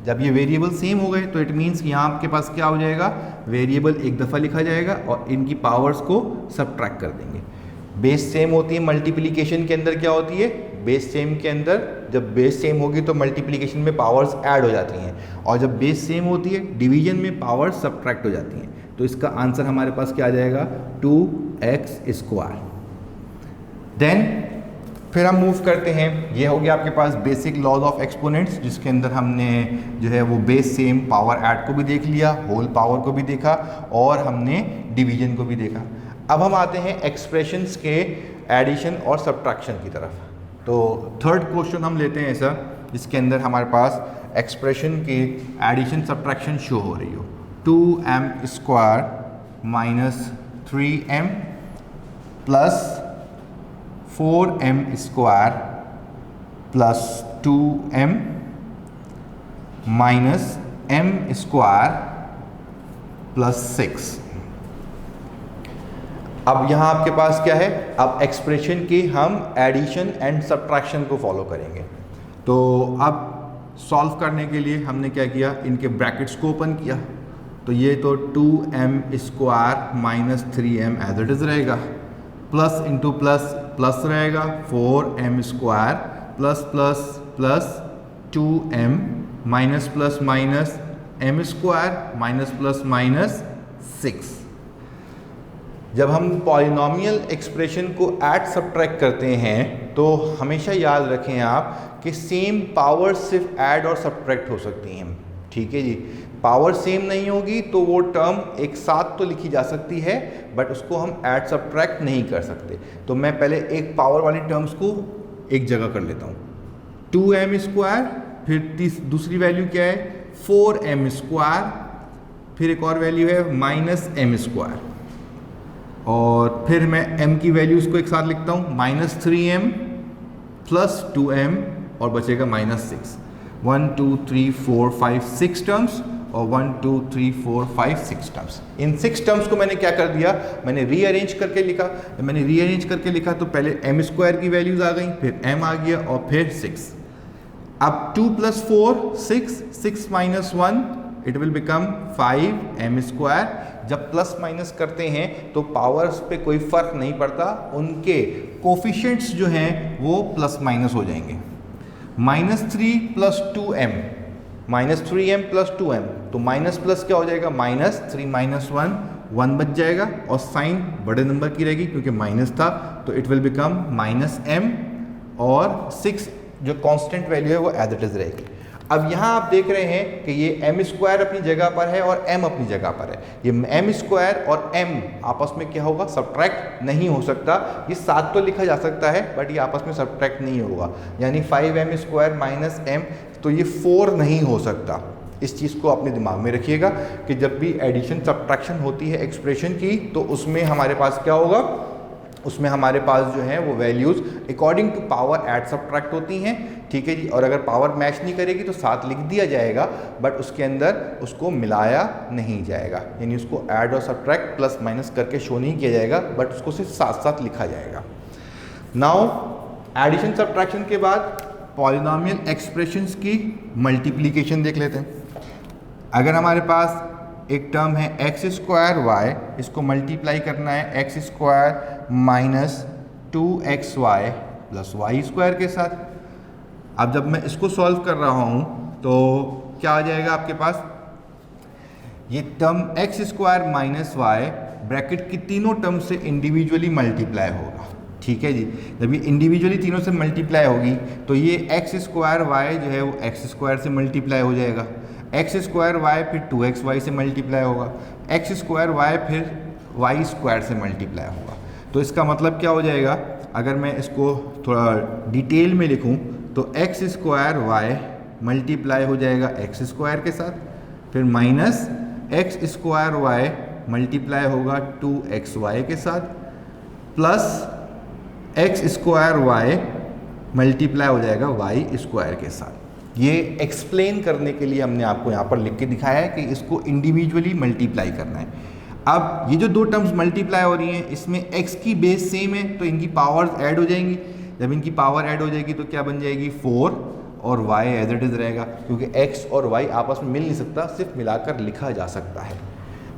जब ये वेरिएबल सेम हो गए तो इट मीन्स यहाँ आपके पास क्या हो जाएगा, वेरिएबल एक दफ़ा लिखा जाएगा और इनकी पावर्स को सबट्रैक्ट कर देंगे। बेस सेम होती है, मल्टीप्लिकेशन के अंदर क्या होती है, बेस सेम के अंदर जब बेस सेम होगी तो मल्टीप्लिकेशन में पावर्स ऐड हो जाती हैं, और जब बेस सेम होती है डिवीजन में पावर्स सबट्रैक्ट हो जाती हैं। तो इसका आंसर हमारे पास क्या आ जाएगा 2x²। देन फिर हम मूव करते हैं, ये हो गया आपके पास बेसिक लॉज ऑफ एक्सपोनेंट्स, जिसके अंदर हमने जो है वो बेस सेम पावर ऐड को भी देख लिया, होल पावर को भी देखा और हमने डिवीजन को भी देखा। अब हम आते हैं एक्सप्रेशंस के एडिशन और सब्ट्रैक्शन की तरफ। तो थर्ड क्वेश्चन हम लेते हैं ऐसा जिसके अंदर हमारे पास एक्सप्रेशन की एडिशन सब्ट्रैक्शन शो हो रही हो। 2m² - 3m plus 4m² plus 2m minus m² plus 6। अब यहाँ आपके पास क्या है, अब एक्सप्रेशन की हम एडिशन एंड सब्ट्रैक्शन को फॉलो करेंगे। तो अब सॉल्व करने के लिए हमने क्या किया, इनके ब्रैकेट्स को ओपन किया। तो ये तो 2m² minus 3m as it is रहेगा, प्लस इंटू प्लस प्लस रहेगा 4m² plus plus plus 2m minus plus minus m² minus plus minus 6। जब हम पॉलिनॉमियल एक्सप्रेशन को ऐड सब्ट्रैक्ट करते हैं तो हमेशा याद रखें आप कि सेम पावर सिर्फ ऐड और सब्ट्रैक्ट हो सकती हैं। ठीक है जी, पावर सेम नहीं होगी तो वो टर्म एक साथ तो लिखी जा सकती है बट उसको हम ऐड सब्ट्रैक्ट नहीं कर सकते। तो मैं पहले एक पावर वाली टर्म्स को एक जगह कर लेता हूँ, 2m², फिर दूसरी वैल्यू क्या है 4m², फिर एक और वैल्यू है -m², और फिर मैं m की वैल्यूज़ को एक साथ लिखता हूँ -3m प्लस 2m और बचेगा -6। 1 2 3 4 5 6 टर्म्स और 1 2 3 4 5 6 टर्म्स। इन 6 टर्म्स को मैंने क्या कर दिया, मैंने रीअरेंज करके लिखा। जब मैंने रीअरेंज करके लिखा तो पहले m² की वैल्यूज़ आ गई, फिर m आ गया और फिर 6। अब 2 + 4 6, 6 - 1 इट विल बिकम 5m²। जब प्लस माइनस करते हैं तो पावर्स पे कोई फ़र्क नहीं पड़ता, उनके कोफिशिएंट्स जो हैं वो प्लस माइनस हो जाएंगे। -3 + 2m, -3m + 2m, तो माइनस प्लस क्या हो जाएगा -3 - 1, 1 बच जाएगा और साइन बड़े नंबर की रहेगी क्योंकि माइनस था, तो इट विल बिकम -m और 6 जो कांस्टेंट वैल्यू है वो एज इट इज़ रहेगी। अब यहाँ आप देख रहे हैं कि ये m स्क्वायर अपनी जगह पर है और m अपनी जगह पर है। ये m स्क्वायर और m आपस में क्या होगा, सब्ट्रैक्ट नहीं हो सकता। ये साथ तो लिखा जा सकता है बट ये आपस में सब्ट्रैक्ट नहीं होगा, यानी 5m स्क्वायर माइनस m, तो ये 4 नहीं हो सकता। इस चीज़ को अपने दिमाग में रखिएगा कि जब भी एडिशन सब्ट्रैक्शन होती है एक्सप्रेशन की, तो उसमें हमारे पास क्या होगा, उसमें हमारे पास जो है वो values according to power add subtract होती हैं, ठीक है जी। और अगर पावर मैच नहीं करेगी तो साथ लिख दिया जाएगा बट उसके अंदर उसको मिलाया नहीं जाएगा, यानी उसको ऐड और सब्ट्रैक्ट प्लस माइनस करके शो नहीं किया जाएगा बट उसको सिर्फ साथ साथ लिखा जाएगा। नाउ एडिशन सब्ट्रैक्शन के बाद पॉलिनोमियल एक्सप्रेशंस की मल्टीप्लिकेशन देख लेते हैं। अगर हमारे पास एक टर्म है एक्स स्क्वायर वाई, इसको मल्टीप्लाई करना है x square minus 2xy plus y square के साथ। अब जब मैं इसको सॉल्व कर रहा हूँ तो क्या आ जाएगा आपके पास, ये term x square minus y bracket की तीनों टर्म से इंडिविजुअली मल्टीप्लाई होगा, ठीक है जी। जब ये इंडिविजुअली तीनों से मल्टीप्लाई होगी तो ये एक्स स्क्वायर वाई जो है वो एक्स स्क्वायर से मल्टीप्लाई हो जाएगा, एक्स स्क्वायर वाई फिर 2xy से मल्टीप्लाई होगा, एक्स स्क्वायर वाई फिर वाई स्क्वायर से मल्टीप्लाई होगा। तो इसका मतलब क्या हो जाएगा, अगर मैं इसको थोड़ा डिटेल में लिखूं तो एक्स स्क्वायर वाई मल्टीप्लाई हो जाएगा एक्स स्क्वायर के साथ, फिर minus x square y multiply होगा 2xy के साथ, plus x square y multiply हो जाएगा वाई स्क्वायर के साथ। ये एक्सप्लेन करने के लिए हमने आपको यहाँ पर लिख के दिखाया है कि इसको इंडिविजुअली मल्टीप्लाई करना है। अब ये जो दो टर्म्स मल्टीप्लाई हो रही हैं इसमें x की बेस सेम है तो इनकी पावर्स ऐड हो जाएंगी। जब इनकी पावर ऐड हो जाएगी तो क्या बन जाएगी 4 और y एज इट इज़ रहेगा, क्योंकि x और y आपस में मिल नहीं सकता, सिर्फ मिलाकर लिखा जा सकता है।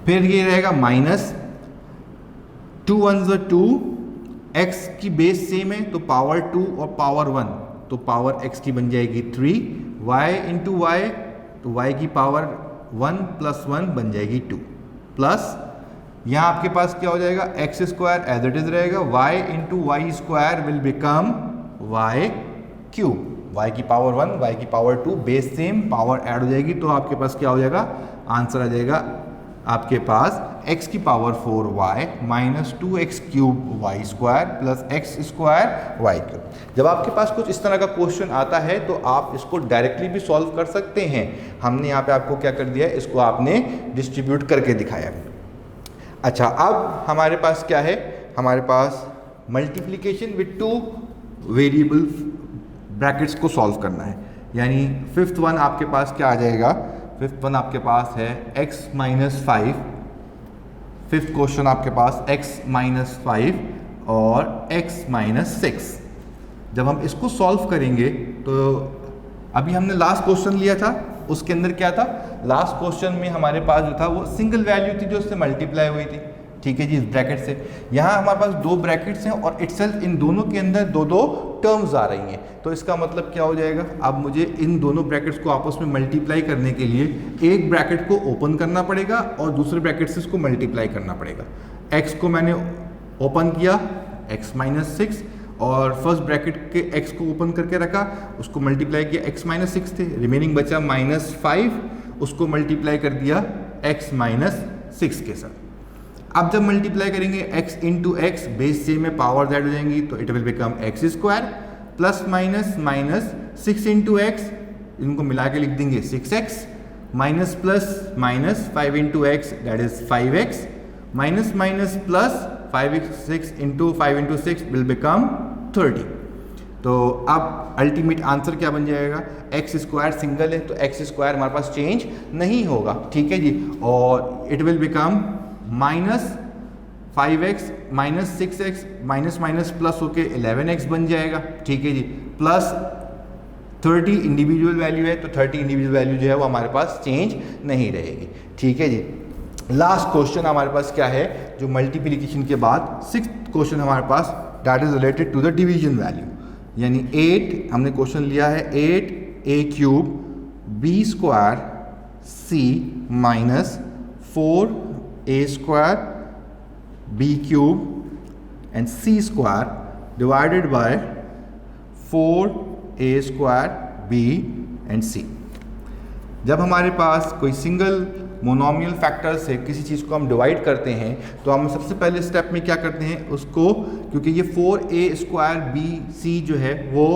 फिर ये रहेगा माइनस 2 1 2, x की बेस सेम है तो पावर 2 और पावर 1, तो पावर x की बन जाएगी 3, y इंटू वाई तो y की पावर 1 प्लस 1 बन जाएगी 2, प्लस यहाँ आपके पास क्या हो जाएगा x square as it is रहेगा, y into y square will become y cube, y की पावर 1 y की power 2 base same, power add हो जाएगी तो आपके पास क्या हो जाएगा, आंसर आ जाएगा आपके पास x की power 4y minus 2x cube y square plus x square y cube. जब आपके पास कुछ इस तरह का क्वेश्चन आता है तो आप इसको डायरेक्टली भी सॉल्व कर सकते हैं। हमने यहाँ पे आपको क्या कर दिया है, इसको आपने डिस्ट्रीब्यूट करके दिखाया। अच्छा, अब हमारे पास क्या है, हमारे पास मल्टीप्लीकेशन विथ 2 वेरिएबल ब्रैकेट्स को सॉल्व करना है, यानी फिफ्थ वन आपके पास क्या आ जाएगा, फिफ्थ वन आपके पास है x माइनस 5, फिफ्थ क्वेश्चन आपके पास x माइनस 5 और x माइनस 6। जब हम इसको सॉल्व करेंगे तो अभी हमने लास्ट क्वेश्चन लिया था, उसके अंदर क्या था, लास्ट क्वेश्चन में हमारे पास जो था वो सिंगल वैल्यू थी जो उससे मल्टीप्लाई हुई थी, ठीक है जी, इस ब्रैकेट से। यहाँ हमारे पास दो ब्रैकेट्स हैं और इटसेल्फ इन दोनों के अंदर दो दो टर्म्स आ रही हैं, तो इसका मतलब क्या हो जाएगा, अब मुझे इन दोनों ब्रैकेट्स को आपस में मल्टीप्लाई करने के लिए एक ब्रैकेट को ओपन करना पड़ेगा और दूसरे ब्रैकेट से इसको मल्टीप्लाई करना पड़ेगा। x को मैंने ओपन किया x माइनस 6 और फर्स्ट ब्रैकेट के x को ओपन करके रखा, उसको मल्टीप्लाई किया, x माइनस 6 थे, रिमेनिंग बचा माइनस 5, उसको मल्टीप्लाई कर दिया x माइनस 6 के साथ। अब जब मल्टीप्लाई करेंगे x into x, base same में पावर ऐड हो जाएंगी तो it will become x square plus minus minus 6 into x, इनको मिला के लिख देंगे 6x, minus plus minus 5 into x that is 5x, minus minus plus 6 into 5 into 6 will become 30। तो अब अल्टीमेट आंसर क्या बन जाएगा, एक्स स्क्वायर सिंगल है तो एक्स स्क्वायर हमारे पास चेंज नहीं होगा, ठीक है जी, और it will become minus 5x minus 6x minus minus plus होके 11x बन जाएगा, ठीक है जी, प्लस 30 इंडिविजुअल वैल्यू है तो 30 इंडिविजुअल वैल्यू जो है वो हमारे पास चेंज नहीं रहेगी, ठीक है जी। लास्ट क्वेश्चन हमारे पास क्या है, जो मल्टीप्लिकेशन के बाद सिक्स्थ क्वेश्चन हमारे पास that is related to the division value, यानी 8 हमने क्वेश्चन लिया है 8a cube b square c minus 4a square b cube and c square divided by 4 a square b and c. जब हमारे पास कोई सिंगल मोनोमियल फैक्टर से किसी चीज़ को हम डिवाइड करते हैं तो हम सबसे पहले स्टेप में क्या करते हैं उसको, क्योंकि ये 4a स्क्वायर बी सी जो है वो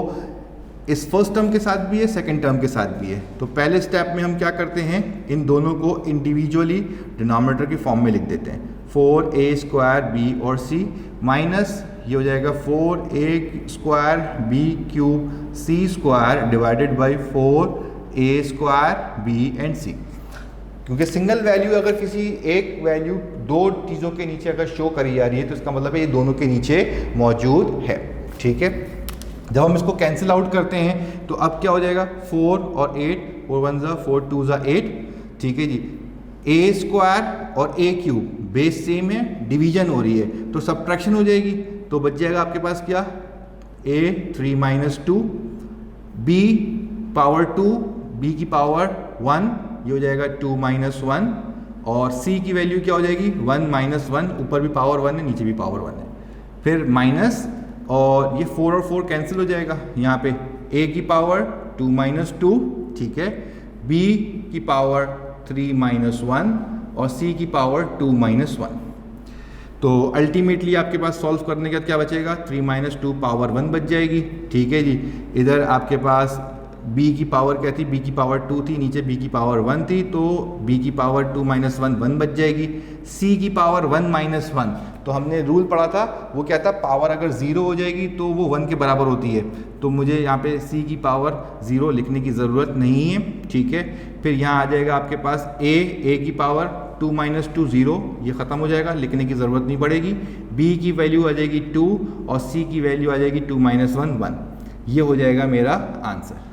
इस फर्स्ट टर्म के साथ भी है, सेकंड टर्म के साथ भी है, तो पहले स्टेप में हम क्या करते हैं इन दोनों को इंडिविजुअली डिनोमिनेटर की फॉर्म में लिख देते हैं। 4a स्क्वायर बी और सी माइनस ये हो जाएगा 4a square b cube c square divided by 4a square b and c. क्योंकि सिंगल वैल्यू अगर किसी एक वैल्यू दो चीज़ों के नीचे अगर शो करी जा रही है तो इसका मतलब है ये दोनों के नीचे मौजूद है। ठीक है, जब हम इसको कैंसिल आउट करते हैं तो अब क्या हो जाएगा 4 और 8, 4 1 ज़ा 4 2 ज़ा 8। ठीक है जी, ए स्क्वायर और ए क्यूब बेस सेम है, डिवीजन हो रही है तो सब्ट्रैक्शन हो जाएगी, तो बच जाएगा आपके पास क्या ए 3 माइनस 2 बी पावर 2 बी की पावर 1 ये हो जाएगा 2 माइनस 1 और c की वैल्यू क्या हो जाएगी 1 माइनस 1, ऊपर भी पावर 1 है नीचे भी पावर 1 है, फिर माइनस और ये 4 और 4 कैंसिल हो जाएगा, यहाँ पे a की पावर 2 माइनस 2, ठीक है, b की पावर 3 माइनस 1 और c की पावर 2 माइनस 1। तो अल्टीमेटली आपके पास सॉल्व करने के बाद क्या बचेगा 3 माइनस 2 पावर 1 बच जाएगी। ठीक है जी, इधर आपके पास b की पावर क्या थी, b की पावर 2 थी, नीचे b की पावर 1 थी, तो b की पावर 2 माइनस 1 1 बच जाएगी। c की पावर 1 माइनस 1, तो हमने रूल पढ़ा था वो क्या था, पावर अगर 0 हो जाएगी तो वो 1 के बराबर होती है, तो मुझे यहाँ पे c की पावर 0 लिखने की ज़रूरत नहीं है। ठीक है, फिर यहाँ आ जाएगा आपके पास a की पावर 2 माइनस 2 0, ये ख़त्म हो जाएगा, लिखने की ज़रूरत नहीं पड़ेगी। b की वैल्यू आ जाएगी 2 और c की वैल्यू आ जाएगी 2 माइनस 1 1, ये हो जाएगा मेरा आंसर।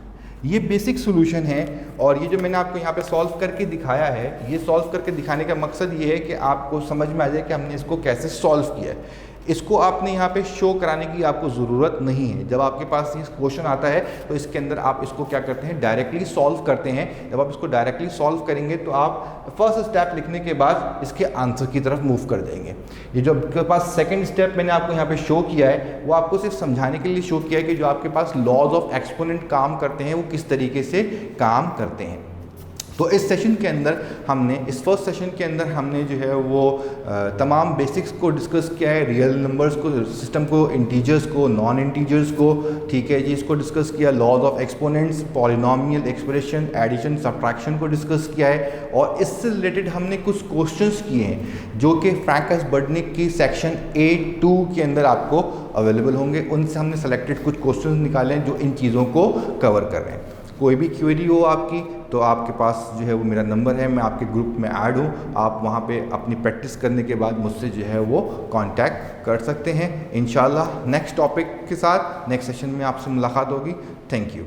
ये बेसिक सोल्यूशन है और ये जो मैंने आपको यहाँ पे सॉल्व करके दिखाया है, ये सॉल्व करके दिखाने का मकसद ये है कि आपको समझ में आ जाए कि हमने इसको कैसे सॉल्व किया है। इसको आपने यहाँ पे शो कराने की आपको ज़रूरत नहीं है। जब आपके पास ये क्वेश्चन आता है तो इसके अंदर आप इसको क्या करते हैं, डायरेक्टली सॉल्व करते हैं। जब आप इसको डायरेक्टली सॉल्व करेंगे तो आप फर्स्ट स्टेप लिखने के बाद इसके आंसर की तरफ मूव कर देंगे। ये जो आपके पास सेकंड स्टेप मैंने आपको यहाँ पे शो किया है वो आपको सिर्फ समझाने के लिए शो किया है कि जो आपके पास लॉज ऑफ एक्सपोनेंट काम करते हैं वो किस तरीके से काम करते हैं। तो इस सेशन के अंदर हमने, इस फर्स्ट सेशन के अंदर हमने जो है वो तमाम बेसिक्स को डिस्कस किया है, रियल नंबर्स को, सिस्टम को, इंटीजर्स को, नॉन इंटीजर्स को, ठीक है जी, इसको डिस्कस किया, laws of exponents, polynomial expression, addition, subtraction को डिस्कस किया है और इससे रिलेटेड हमने कुछ क्वेश्चंस किए हैं जो कि फ्रैंकस बर्डनिक की सेक्शन A2 के अंदर आपको अवेलेबल होंगे। उनसे हमने सेलेक्टेड कुछ क्वेश्चंस निकाले हैं जो इन चीज़ों को कवर कर रहे हैं। कोई भी क्वेरी हो आपकी तो आपके पास जो है वो मेरा नंबर है, मैं आपके ग्रुप में ऐड हूँ, आप वहाँ पे अपनी प्रैक्टिस करने के बाद मुझसे जो है वो कांटेक्ट कर सकते हैं। इंशाल्लाह नेक्स्ट टॉपिक के साथ नेक्स्ट सेशन में आपसे मुलाकात होगी। Thank you.